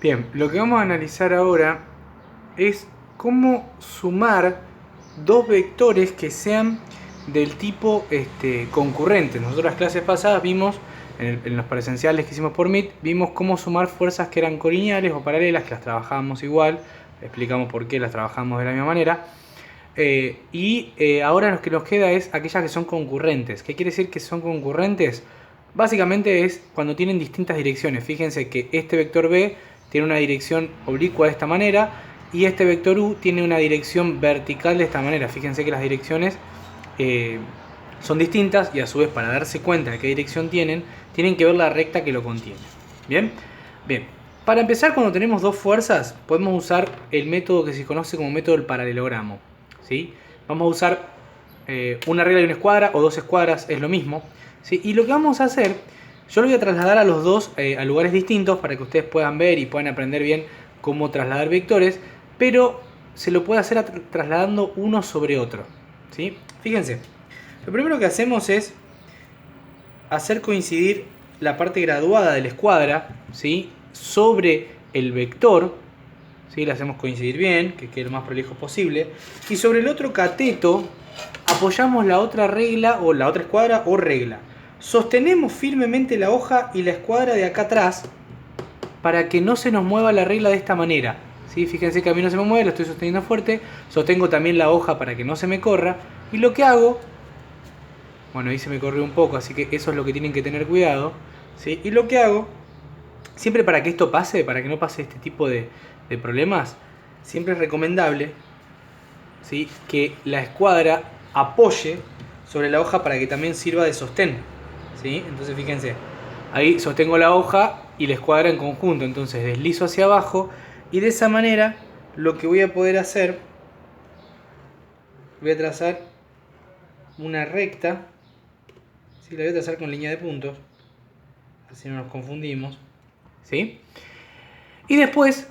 Bien, lo que vamos a analizar ahora es cómo sumar dos vectores que sean del tipo concurrente. Nosotros las clases pasadas vimos, en los presenciales que hicimos por Meet, vimos cómo sumar fuerzas que eran colineales o paralelas, que las trabajábamos igual, explicamos por qué las trabajamos de la misma manera. Ahora lo que nos queda es aquellas que son concurrentes. ¿Qué quiere decir que son concurrentes? Básicamente es cuando tienen distintas direcciones. Fíjense que este vector B tiene una dirección oblicua de esta manera y este vector U tiene una dirección vertical de esta manera. Fíjense que las direcciones son distintas y a su vez para darse cuenta de qué dirección tienen que ver la recta que lo contiene. ¿Bien? Bien. Para empezar, cuando tenemos dos fuerzas, podemos usar el método que se conoce como método del paralelogramo. ¿Sí? Vamos a usar una regla y una escuadra, o dos escuadras, es lo mismo. ¿Sí? Y lo que vamos a hacer, yo lo voy a trasladar a los dos a lugares distintos para que ustedes puedan ver y puedan aprender bien cómo trasladar vectores, pero se lo puede hacer trasladando uno sobre otro. ¿Sí? Fíjense, lo primero que hacemos es hacer coincidir la parte graduada de la escuadra, ¿sí?, sobre el vector, ¿sí?, la hacemos coincidir bien, que quede lo más prolijo posible, y sobre el otro cateto apoyamos la otra regla o la otra escuadra o regla. Sostenemos firmemente la hoja y la escuadra de acá atrás para que no se nos mueva la regla de esta manera. ¿Sí? Fíjense que a mí no se me mueve, lo estoy sosteniendo fuerte, sostengo también la hoja para que no se me corra, y lo que hago, bueno, ahí se me corrió un poco, así que eso es lo que tienen que tener cuidado, ¿sí? Y lo que hago, siempre para que esto pase, para que no pase este tipo de problemas, siempre es recomendable, ¿sí?, que la escuadra apoye sobre la hoja para que también sirva de sostén. ¿Sí? Entonces fíjense, ahí sostengo la hoja y la escuadra en conjunto, entonces deslizo hacia abajo y de esa manera lo que voy a poder hacer, voy a trazar una recta, ¿sí? La voy a trazar con línea de puntos, así no nos confundimos, ¿sí? Y después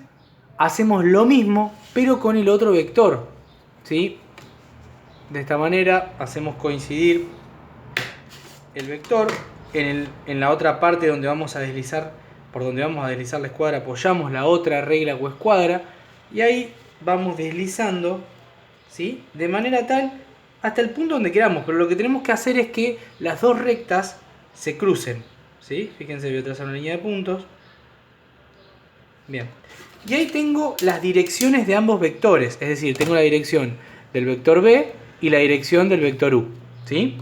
hacemos lo mismo, pero con el otro vector, ¿sí? De esta manera hacemos coincidir el vector en la otra parte donde vamos a deslizar, por donde vamos a deslizar la escuadra, apoyamos la otra regla o escuadra y ahí vamos deslizando, ¿sí?, de manera tal hasta el punto donde queramos, pero lo que tenemos que hacer es que las dos rectas se crucen, ¿sí? Fíjense, voy a trazar una línea de puntos. Bien. Y ahí tengo las direcciones de ambos vectores, es decir, tengo la dirección del vector B y la dirección del vector U, ¿sí?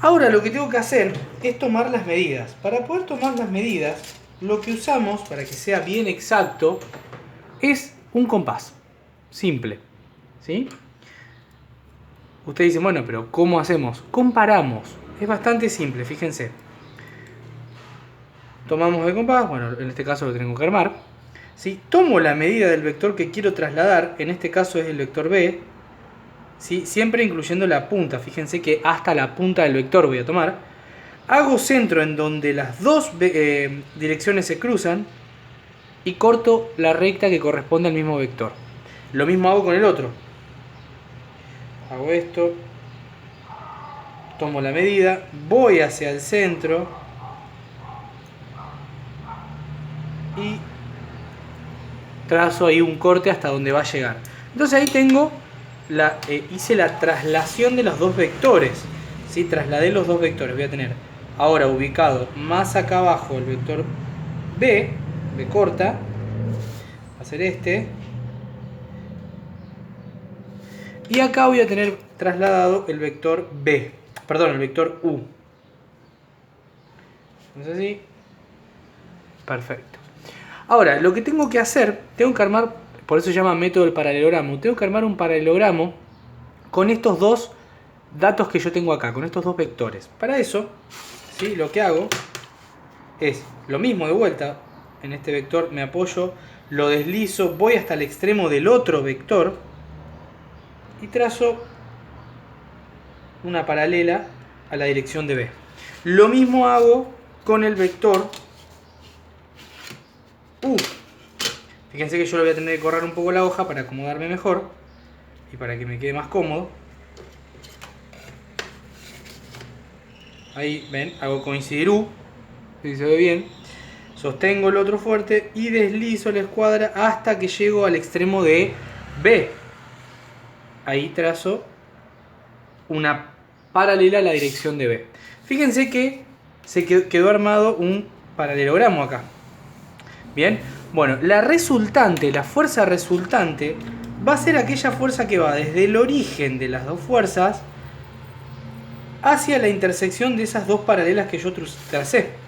Ahora lo que tengo que hacer es tomar las medidas. Para poder tomar las medidas, lo que usamos para que sea bien exacto es un compás, simple, ¿sí? Ustedes dicen, bueno, pero ¿cómo hacemos? Comparamos, es bastante simple, fíjense. Tomamos el compás, bueno, en este caso lo tengo que armar. ¿Sí? Tomo la medida del vector que quiero trasladar, en este caso es el vector B, ¿sí?, siempre incluyendo la punta, fíjense que hasta la punta del vector voy a tomar. Hago centro en donde las dos direcciones se cruzan y corto la recta que corresponde al mismo vector. Lo mismo hago con el otro. Hago esto, tomo la medida, voy hacia el centro y trazo ahí un corte hasta donde va a llegar. Entonces ahí tengo, hice la traslación de los dos vectores, ¿sí? Trasladé los dos vectores. Voy a tener ahora ubicado más acá abajo el vector B, B corta, va a ser este. Y acá voy a tener trasladado el vector B, perdón, el vector U. ¿No es así? Perfecto. Ahora, lo que tengo que hacer, tengo que armar, por eso se llama método del paralelogramo, tengo que armar un paralelogramo con estos dos datos que yo tengo acá, con estos dos vectores. Para eso, ¿sí?, lo que hago es lo mismo de vuelta, en este vector me apoyo, lo deslizo, voy hasta el extremo del otro vector y trazo una paralela a la dirección de B. Lo mismo hago con el vector U. Fíjense que yo le voy a tener que correr un poco la hoja para acomodarme mejor y para que me quede más cómodo. Ahí ven, hago coincidir U, si se ve bien. sostengo el otro fuerte y deslizo la escuadra hasta que llego al extremo de B. Ahí trazo una paralela a la dirección de B. Fíjense que se quedó armado un paralelogramo acá. Bien, bueno, la resultante, la fuerza resultante, va a ser aquella fuerza que va desde el origen de las dos fuerzas hacia la intersección de esas dos paralelas que yo tracé.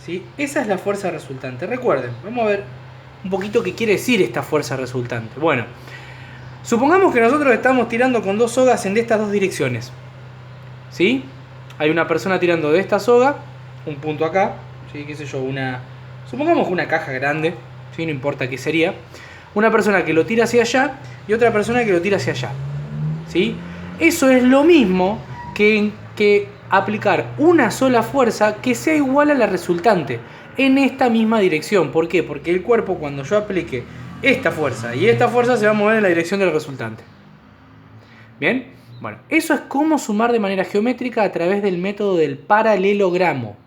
¿Sí? Esa es la fuerza resultante. Recuerden, vamos a ver un poquito qué quiere decir esta fuerza resultante. Bueno, supongamos que nosotros estamos tirando con dos sogas en estas dos direcciones. ¿Sí? Hay una persona tirando de esta soga, un punto acá, ¿sí? ¿Qué sé yo? Supongamos una caja grande, ¿sí? No importa qué sería. Una persona que lo tira hacia allá y otra persona que lo tira hacia allá. ¿Sí? Eso es lo mismo que aplicar una sola fuerza que sea igual a la resultante en esta misma dirección. ¿Por qué? Porque el cuerpo, cuando yo aplique esta fuerza y esta fuerza, se va a mover en la dirección del resultante. ¿Bien? Bueno, eso es cómo sumar de manera geométrica a través del método del paralelogramo.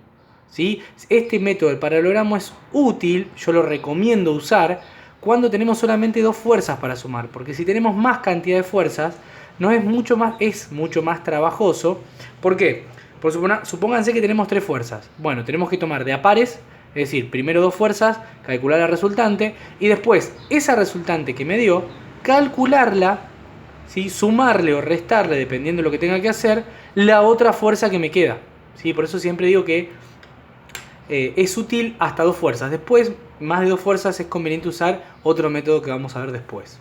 ¿Sí? Este método del paralelogramo es útil, yo lo recomiendo usar cuando tenemos solamente dos fuerzas para sumar, porque si tenemos más cantidad de fuerzas, es mucho más trabajoso. ¿Por qué? Por supónganse que tenemos tres fuerzas. Bueno, tenemos que tomar de a pares, es decir, primero dos fuerzas, calcular la resultante, y después esa resultante que me dio, calcularla, ¿sí? Sumarle o restarle, dependiendo de lo que tenga que hacer, la otra fuerza que me queda. ¿Sí? Por eso siempre digo que es útil hasta dos fuerzas. Después, más de dos fuerzas, es conveniente usar otro método que vamos a ver después.